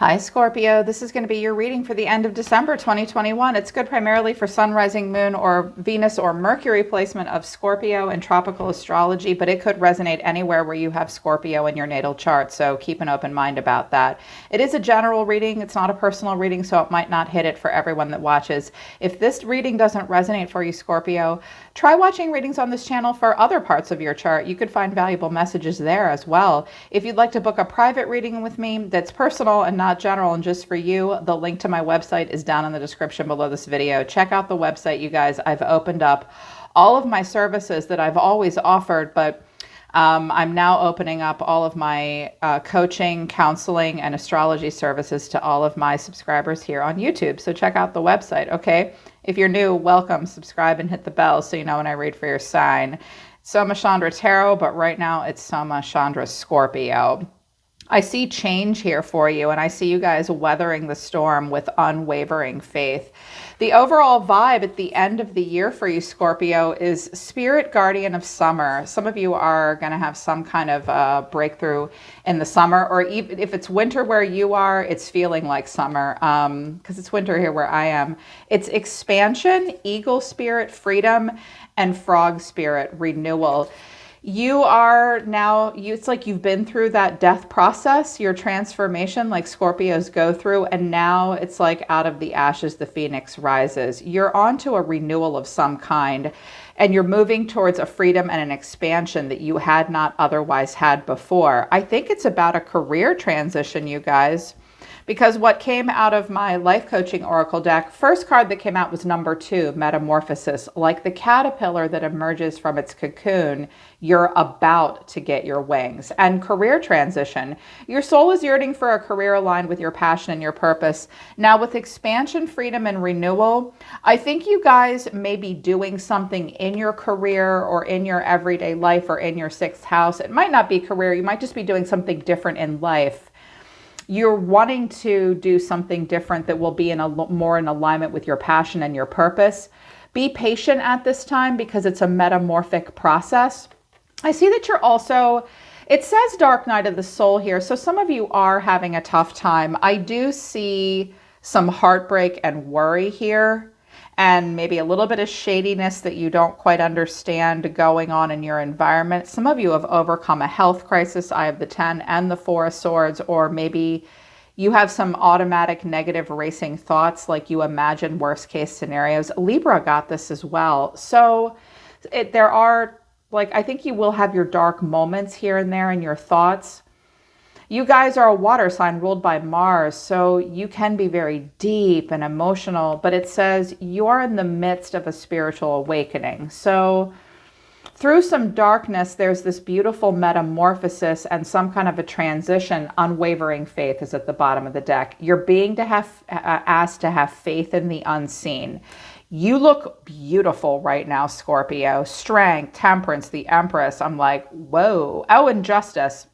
Hi Scorpio, this is going to be your reading for the end of December 2021. It's good primarily for Sun, Rising, Moon, or Venus or Mercury placement of Scorpio in tropical astrology, but it could resonate anywhere where you have Scorpio in your natal chart, so keep an open mind about that. It is a general reading, it's not a personal reading, so it might not hit it for everyone that watches. If this reading doesn't resonate for you, Scorpio, try watching readings on this channel for other parts of your chart. You could find valuable messages there as well. If you'd like to book a private reading with me that's personal and not general and just for you, the link to my website is down in the description below this video. Check out the website, you guys. I've opened up all of my services that I've always offered, but I'm now opening up all of my coaching, counseling, and astrology services to all of my subscribers here on YouTube. So check out the website, okay? If you're new, welcome, subscribe, and hit the bell so you know when I read for your sign. Soma Chandra Tarot, but right now it's Soma Chandra Scorpio. I see change here for you, and I see you guys weathering the storm with unwavering faith. The overall vibe at the end of the year for you, Scorpio, is Spirit Guardian of Summer. Some of you are going to have some kind of breakthrough in the summer, or even if it's winter where you are, it's feeling like summer because it's winter here where I am. It's expansion, eagle spirit, freedom, and frog spirit, renewal. You are now, it's like you've been through that death process, your transformation like Scorpios go through, and now it's like out of the ashes, the phoenix rises. You're onto a renewal of some kind, and you're moving towards a freedom and an expansion that you had not otherwise had before. I think it's about a career transition, you guys. Because what came out of my life coaching oracle deck, first card that came out was number 2, Metamorphosis. Like the caterpillar that emerges from its cocoon, you're about to get your wings. And career transition. Your soul is yearning for a career aligned with your passion and your purpose. Now with expansion, freedom, and renewal, I think you guys may be doing something in your career or in your everyday life or in your 6th house. It might not be career. You might just be doing something different in life. You're wanting to do something different that will be more in alignment with your passion and your purpose. Be patient at this time because it's a metamorphic process. I see that you're also, it says dark night of the soul here, so some of you are having a tough time. I do see some heartbreak and worry here, and maybe a little bit of shadiness that you don't quite understand going on in your environment. Some of you have overcome a health crisis. I have the 10 and the 4 of swords, or maybe you have some automatic negative racing thoughts, like you imagine worst case scenarios. Libra got this as well. So there are, I think you will have your dark moments here and there in your thoughts. You guys are a water sign ruled by Mars, so you can be very deep and emotional, but it says you are in the midst of a spiritual awakening. So through some darkness, there's this beautiful metamorphosis and some kind of a transition. Unwavering faith is at the bottom of the deck. You're being asked to have faith in the unseen. You look beautiful right now, Scorpio. Strength, temperance, the Empress. I'm like, whoa. Oh, and justice.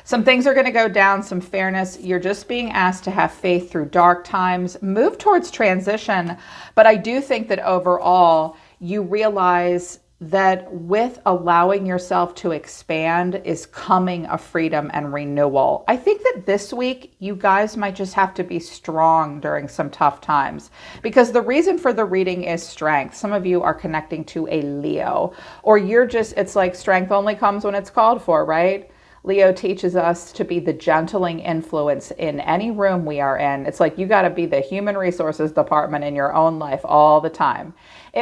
Some things are going to go down, some fairness. You're just being asked to have faith through dark times, move towards transition. But I do think that overall, you realize that with allowing yourself to expand is coming a freedom and renewal. I think that this week, you guys might just have to be strong during some tough times, because the reason for the reading is strength. Some of you are connecting to a Leo, or it's like strength only comes when it's called for, right? Leo teaches us to be the gentling influence in any room we are in. It's like you got to be the human resources department in your own life all the time.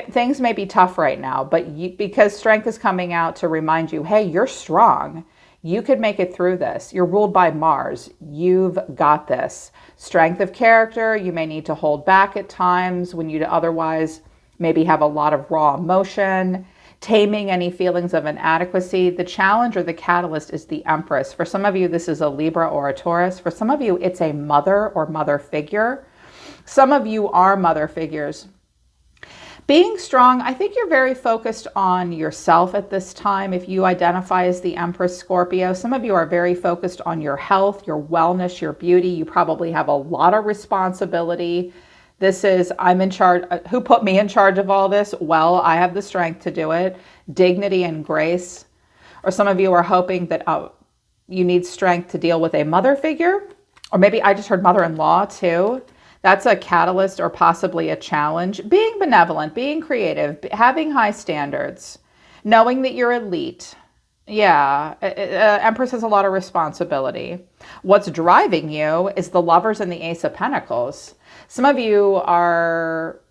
Things may be tough right now, but because strength is coming out to remind you, hey, you're strong. You could make it through this. You're ruled by Mars. You've got this. Strength of character. You may need to hold back at times when you'd otherwise maybe have a lot of raw emotion. Taming any feelings of inadequacy. The challenge or the catalyst is the Empress. For some of you, this is a Libra or a Taurus. For some of you, it's a mother or mother figure. Some of you are mother figures. Being strong, I think you're very focused on yourself at this time. If you identify as the Empress Scorpio, some of you are very focused on your health, your wellness, your beauty. You probably have a lot of responsibility. This is, I'm in charge. Who put me in charge of all this? Well, I have the strength to do it. Dignity and grace. Or some of you are hoping that you need strength to deal with a mother figure. Or maybe I just heard mother-in-law too. That's a catalyst or possibly a challenge. Being benevolent, being creative, having high standards, knowing that you're elite. Yeah, Empress has a lot of responsibility. What's driving you is the Lovers and the Ace of Pentacles. Some of you are,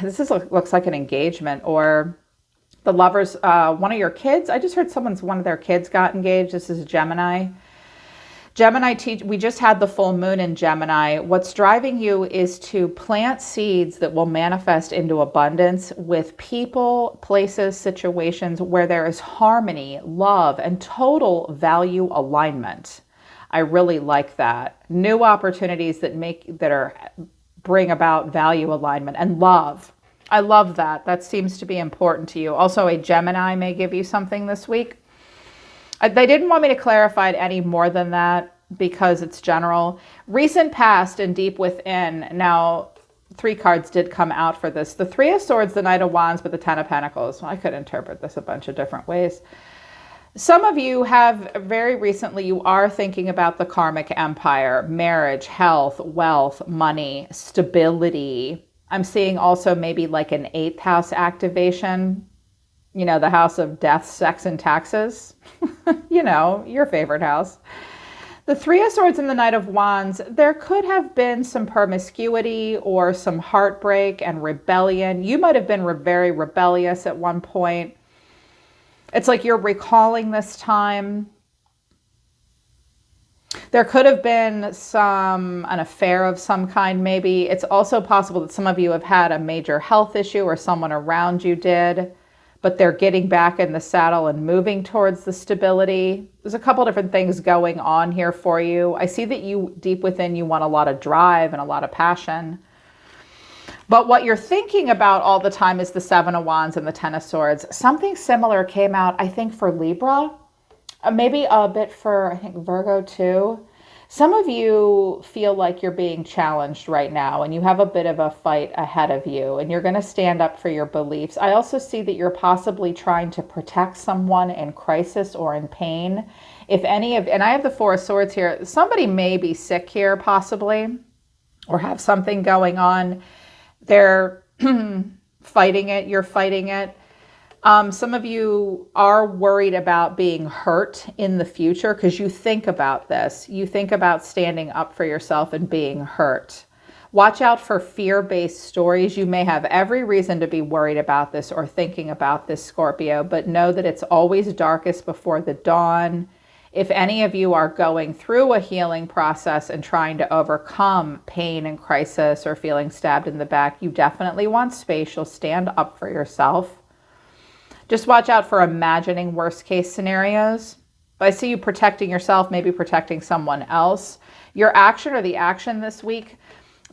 looks like an engagement, or the Lovers, one of your kids. I just heard one of their kids got engaged. This is Gemini. We just had the full moon in Gemini. What's driving you is to plant seeds that will manifest into abundance with people, places, situations where there is harmony, love, and total value alignment. I really like that. New opportunities that bring about value alignment and love. I love that. That seems to be important to you. Also, a Gemini may give you something this week. They didn't want me to clarify it any more than that because it's general. Recent past and deep within. Now, 3 cards did come out for this. The Three of Swords, the Knight of Wands, but the Ten of Pentacles. Well, I could interpret this a bunch of different ways. Some of you have very recently, you are thinking about the karmic empire, marriage, health, wealth, money, stability. I'm seeing also maybe like an 8th house activation. You know, the house of death, sex, and taxes. You know, your favorite house. The Three of Swords and the Knight of Wands, there could have been some promiscuity or some heartbreak and rebellion. You might have been very rebellious at one point. It's like you're recalling this time. There could have been an affair of some kind, maybe. It's also possible that some of you have had a major health issue or someone around you did, but they're getting back in the saddle and moving towards the stability. There's a couple different things going on here for you. I see that you, deep within, you want a lot of drive and a lot of passion. But what you're thinking about all the time is the Seven of Wands and the Ten of Swords. Something similar came out, I think, for Libra. Maybe a bit for, I think, Virgo too. Some of you feel like you're being challenged right now and you have a bit of a fight ahead of you and you're going to stand up for your beliefs. I also see that you're possibly trying to protect someone in crisis or in pain. And I have the Four of Swords here. Somebody may be sick here possibly or have something going on. They're fighting it. You're fighting it. Some of you are worried about being hurt in the future because you think about this. You think about standing up for yourself and being hurt. Watch out for fear-based stories. You may have every reason to be worried about this or thinking about this, Scorpio, but know that it's always darkest before the dawn. If any of you are going through a healing process and trying to overcome pain and crisis or feeling stabbed in the back, you definitely want space. You'll stand up for yourself. Just watch out for imagining worst case scenarios. But I see you protecting yourself, maybe protecting someone else. Your action or the action this week,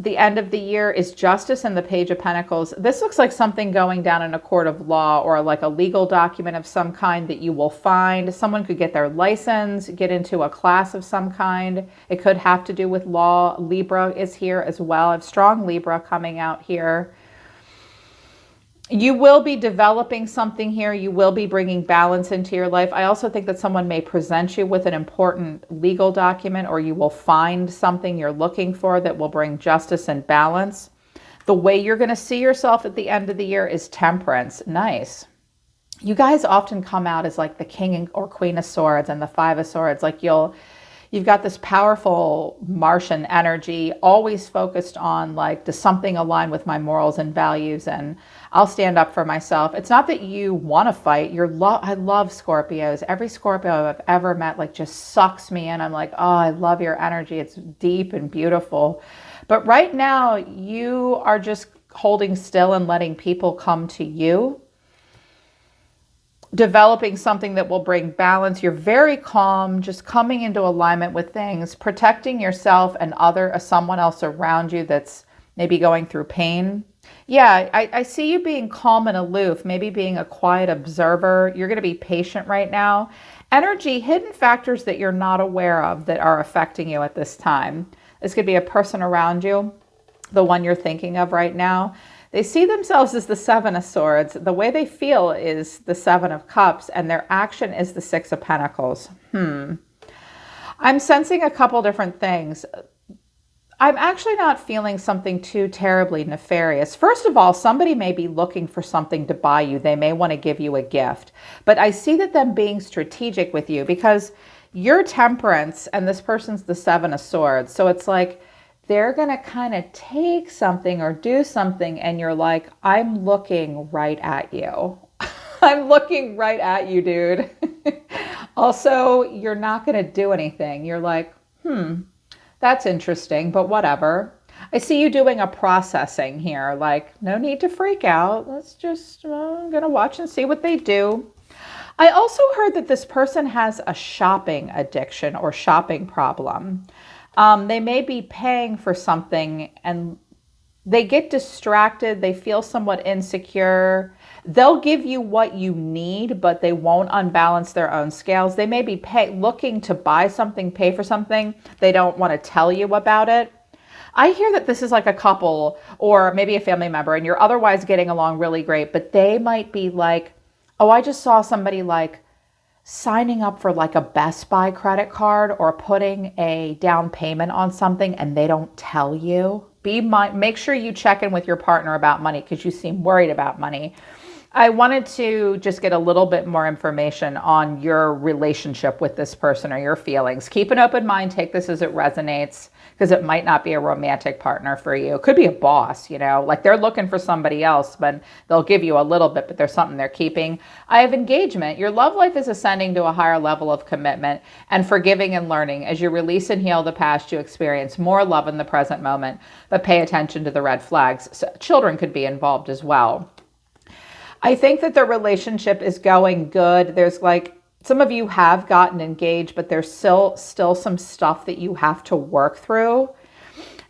the end of the year, is Justice and the Page of Pentacles. This looks like something going down in a court of law or like a legal document of some kind that you will find. Someone could get their license, get into a class of some kind. It could have to do with law. Libra is here as well. I have strong Libra coming out here. You will be developing something here. You will be bringing balance into your life. I also think that someone may present you with an important legal document, or you will find something you're looking for that will bring justice and balance. The way you're going to see yourself at the end of the year is Temperance. Nice. You guys often come out as like the King or Queen of Swords and the Five of Swords. Like you've got this powerful Martian energy, always focused on like, does something align with my morals and values? And I'll stand up for myself. It's not that you want to fight. I love Scorpios. Every Scorpio I've ever met like just sucks me in. I'm like, oh, I love your energy. It's deep and beautiful. But right now you are just holding still and letting people come to you. Developing something that will bring balance. You're very calm, just coming into alignment with things, protecting yourself and someone else around you that's maybe going through pain. Yeah, I see you being calm and aloof, maybe being a quiet observer. You're going to be patient right now. Energy, hidden factors that you're not aware of that are affecting you at this time. This could be a person around you, the one you're thinking of right now. They see themselves as the Seven of Swords. The way they feel is the Seven of Cups, and their action is the Six of Pentacles. I'm sensing a couple different things. I'm actually not feeling something too terribly nefarious. First of all, somebody may be looking for something to buy you. They may want to give you a gift. But I see that them being strategic with you because you're Temperance and this person's the Seven of Swords. So it's like they're going to kind of take something or do something and you're like, I'm looking right at you. I'm looking right at you, dude. Also, you're not going to do anything. You're like, that's interesting, but whatever. I see you doing a processing here, like no need to freak out. Let's just, I'm going to watch and see what they do. I also heard that this person has a shopping addiction or shopping problem. They may be paying for something and they get distracted. They feel somewhat insecure. They'll give you what you need, but they won't unbalance their own scales. They may be looking to buy something, pay for something. They don't want to tell you about it. I hear that this is like a couple or maybe a family member and you're otherwise getting along really great, but they might be like, oh, I just saw somebody like signing up for like a Best Buy credit card or putting a down payment on something and they don't tell you. Make sure you check in with your partner about money because you seem worried about money. I wanted to just get a little bit more information on your relationship with this person or your feelings. Keep an open mind. Take this as it resonates because it might not be a romantic partner for you. It could be a boss, like they're looking for somebody else, but they'll give you a little bit, but there's something they're keeping. I have engagement. Your love life is ascending to a higher level of commitment and forgiving and learning. As you release and heal the past, you experience more love in the present moment, but pay attention to the red flags. So children could be involved as well. I think that the relationship is going good. There's like, some of you have gotten engaged, but there's still some stuff that you have to work through.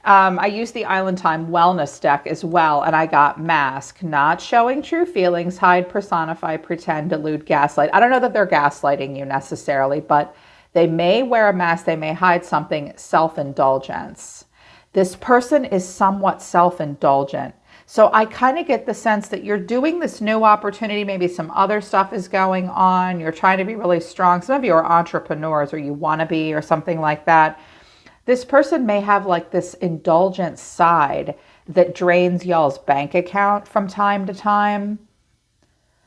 I used the Island Time Wellness deck as well, and I got mask, not showing true feelings, hide, personify, pretend, delude, gaslight. I don't know that they're gaslighting you necessarily, but they may wear a mask. They may hide something, self-indulgence. This person is somewhat self-indulgent. So I kind of get the sense that you're doing this new opportunity. Maybe some other stuff is going on. You're trying to be really strong. Some of you are entrepreneurs or you want to be or something like that. This person may have like this indulgent side that drains y'all's bank account from time to time.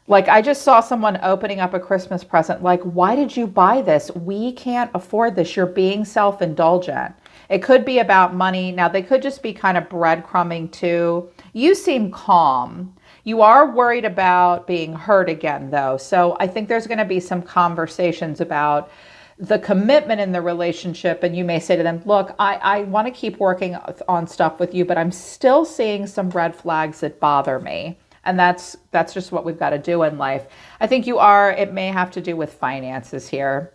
Like I just saw someone opening up a Christmas present. Like, why did you buy this? We can't afford this. You're being self-indulgent. It could be about money. Now they could just be kind of breadcrumbing too. You seem calm. You are worried about being hurt again though. So I think there's going to be some conversations about the commitment in the relationship. And you may say to them, look, I want to keep working on stuff with you, but I'm still seeing some red flags that bother me. And that's just what we've got to do in life. I think it may have to do with finances here.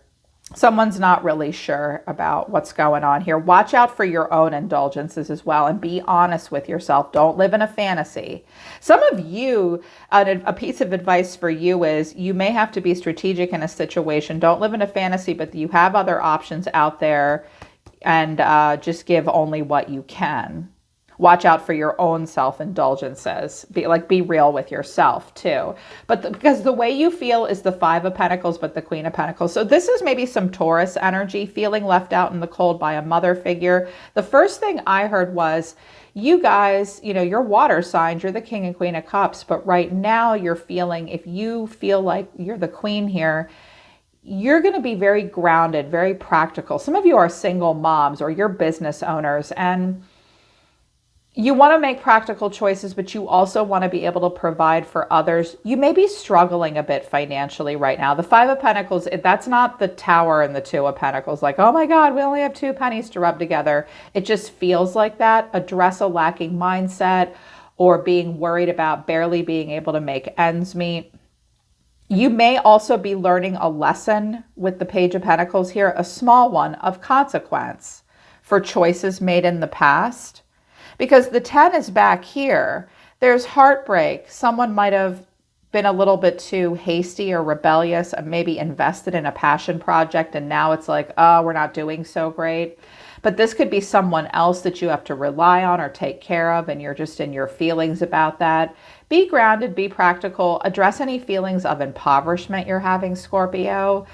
Someone's not really sure about what's going on here. Watch out for your own indulgences as well and be honest with yourself. Don't live in a fantasy. Some of you, a piece of advice for you is you may have to be strategic in a situation. Don't live in a fantasy, but you have other options out there and just give only what you can. Watch out for your own self-indulgences. Be real with yourself too. But because the way you feel is the Five of Pentacles, but the Queen of Pentacles. So this is maybe some Taurus energy, feeling left out in the cold by a mother figure. The first thing I heard was, you guys, you're water signs, you're the King and Queen of Cups, but right now you're feeling, if you feel like you're the queen here, you're going to be very grounded, very practical. Some of you are single moms or you're business owners and you want to make practical choices, but you also want to be able to provide for others. You may be struggling a bit financially right now. The Five of Pentacles, that's not the Tower and the Two of Pentacles. Like, oh my God, we only have 2 pennies to rub together. It just feels like that. Address a lacking mindset or being worried about barely being able to make ends meet. You may also be learning a lesson with the Page of Pentacles here, a small one of consequence for choices made in the past. Because the 10 is back here. There's heartbreak. Someone might have been a little bit too hasty or rebellious and maybe invested in a passion project. And now it's like, oh, we're not doing so great. But this could be someone else that you have to rely on or take care of. And you're just in your feelings about that. Be grounded, be practical. Address any feelings of impoverishment you're having, Scorpio.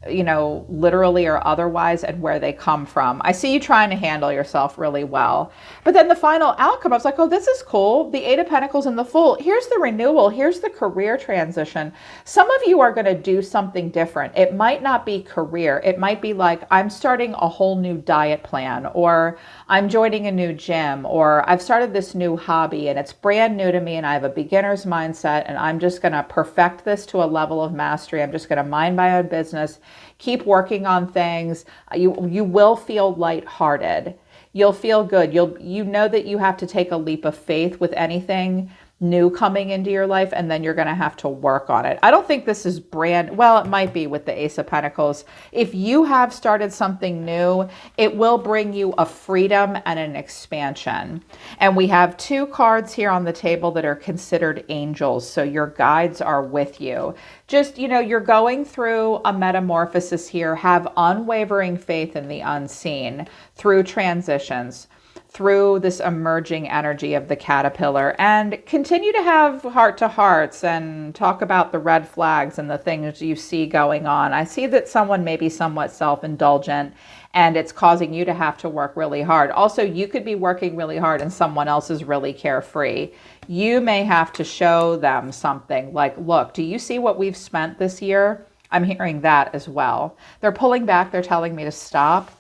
literally or otherwise, and where they come from. I see you trying to handle yourself really well. But then the final outcome, I was like, oh, this is cool. The Eight of Pentacles and the Fool. Here's the renewal. Here's the career transition. Some of you are going to do something different. It might not be career. It might be like, I'm starting a whole new diet plan, or I'm joining a new gym, or I've started this new hobby and it's brand new to me and I have a beginner's mindset and I'm just going to perfect this to a level of mastery. I'm just going to mind my own business, keep working on things. You will feel lighthearted. You'll feel good. You know that you have to take a leap of faith with anything new coming into your life, and then you're going to have to work on it. I don't think this is well, it might be with the Ace of Pentacles. If you have started something new, it will bring you a freedom and an expansion. And we have two cards here on the table that are considered angels. So your guides are with you. Just, you're going through a metamorphosis here. Have unwavering faith in the unseen through transitions, through this emerging energy of the caterpillar, and continue to have heart-to-hearts and talk about the red flags and the things you see going on. I see that someone may be somewhat self-indulgent and it's causing you to have to work really hard. Also, you could be working really hard and someone else is really carefree. You may have to show them something like, look, do you see what we've spent this year? I'm hearing that as well. They're pulling back. They're telling me to stop.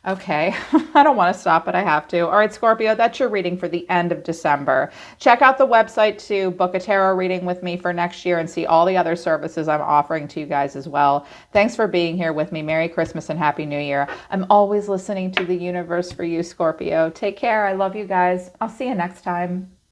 Okay, I don't want to stop, but I have to. All right, Scorpio, that's your reading for the end of December. Check out the website to book a tarot reading with me for next year and see all the other services I'm offering to you guys as well. Thanks for being here with me. Merry Christmas and Happy New Year. I'm always listening to the universe for you, Scorpio. Take care. I love you guys. I'll see you next time.